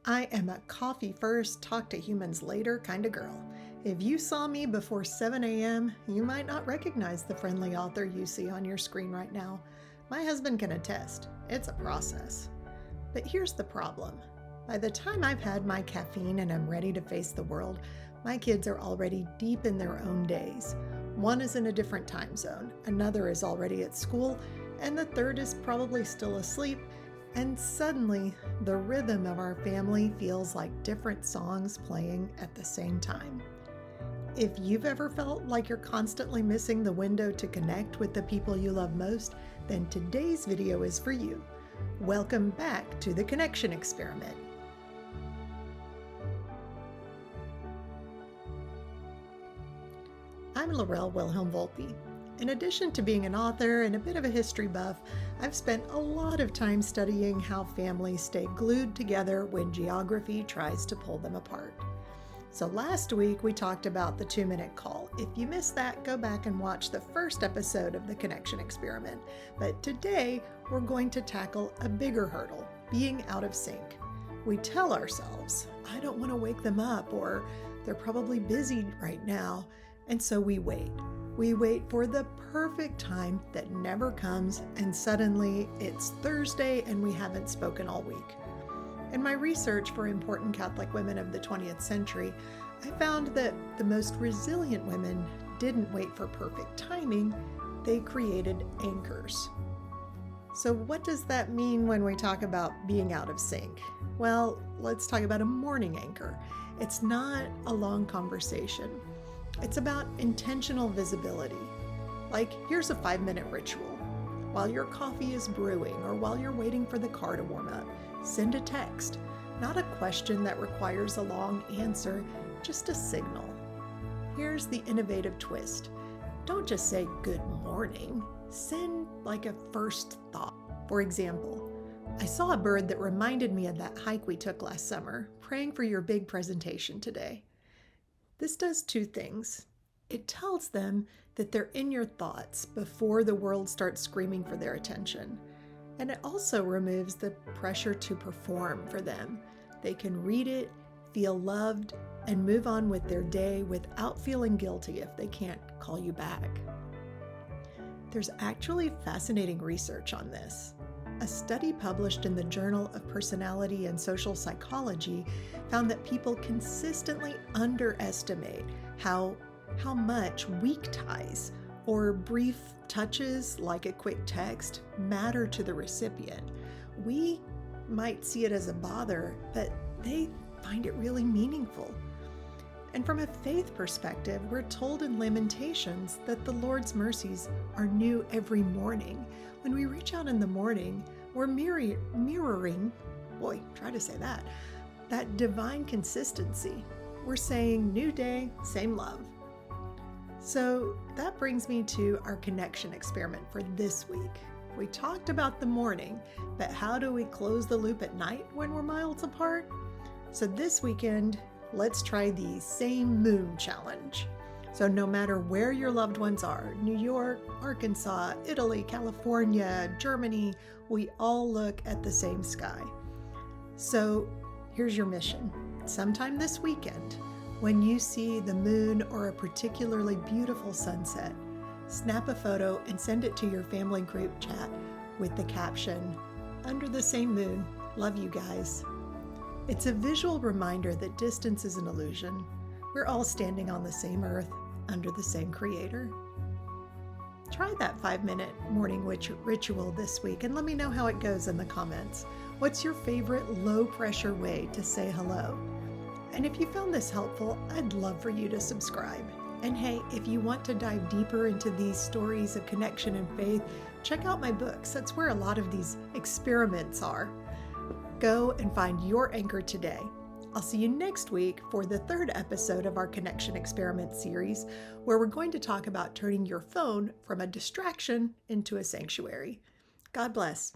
I am a coffee first, talk to humans later kind of girl. If you saw me before 7 a.m., you might not recognize the friendly author you see on your screen right now. My husband can attest. It's a process. But here's the problem. By the time I've had my caffeine and I'm ready to face the world, my kids are already deep in their own days. One is in a different time zone, another is already at school, and the third is probably still asleep. And suddenly, the rhythm of our family feels like different songs playing at the same time. If you've ever felt like you're constantly missing the window to connect with the people you love most, then today's video is for you. Welcome back to the Connection Experiment. I'm Lorel Wilhelm-Volpi. In addition to being an author and a bit of a history buff, I've spent a lot of time studying how families stay glued together when geography tries to pull them apart. So last week we talked about the 2-minute call. If you missed that, go back and watch the first episode of the Connection Experiment. But today we're going to tackle a bigger hurdle, being out of sync. We tell ourselves, I don't want to wake them up, or they're probably busy right now, and so we wait. We wait for the perfect time that never comes, and suddenly it's Thursday and we haven't spoken all week. In my research for important Catholic women of the 20th century, I found that the most resilient women didn't wait for perfect timing, they created anchors. So what does that mean when we talk about being out of sync? Well, let's talk about a morning anchor. It's not a long conversation. It's about intentional visibility. Like, here's a 5-minute ritual. While your coffee is brewing or while you're waiting for the car to warm up, send a text. Not a question that requires a long answer, just a signal. Here's the innovative twist. Don't just say good morning. Send like a first thought. For example, I saw a bird that reminded me of that hike we took last summer, praying for your big presentation today. This does two things. It tells them that they're in your thoughts before the world starts screaming for their attention. And it also removes the pressure to perform for them. They can read it, feel loved, and move on with their day without feeling guilty if they can't call you back. There's actually fascinating research on this. A study published in the Journal of Personality and Social Psychology found that people consistently underestimate how much weak ties or brief touches like a quick text matter to the recipient. We might see it as a bother, but they find it really meaningful. And from a faith perspective, we're told in Lamentations that the Lord's mercies are new every morning. When we reach out in the morning, we're mirroring, that divine consistency. We're saying new day, same love. So that brings me to our connection experiment for this week. We talked about the morning, but how do we close the loop at night when we're miles apart? So this weekend, let's try the Same Moon Challenge. So no matter where your loved ones are, New York, Arkansas, Italy, California, Germany, we all look at the same sky. So here's your mission. Sometime this weekend, when you see the moon or a particularly beautiful sunset, snap a photo and send it to your family group chat with the caption, "Under the same moon, love you guys." It's a visual reminder that distance is an illusion. We're all standing on the same earth, under the same creator. Try that 5-minute morning ritual this week and let me know how it goes in the comments. What's your favorite low-pressure way to say hello? And if you found this helpful, I'd love for you to subscribe. And hey, if you want to dive deeper into these stories of connection and faith, check out my books. That's where a lot of these experiments are. Go and find your anchor today. I'll see you next week for the 3rd episode of our Connection Experiment series, where we're going to talk about turning your phone from a distraction into a sanctuary. God bless.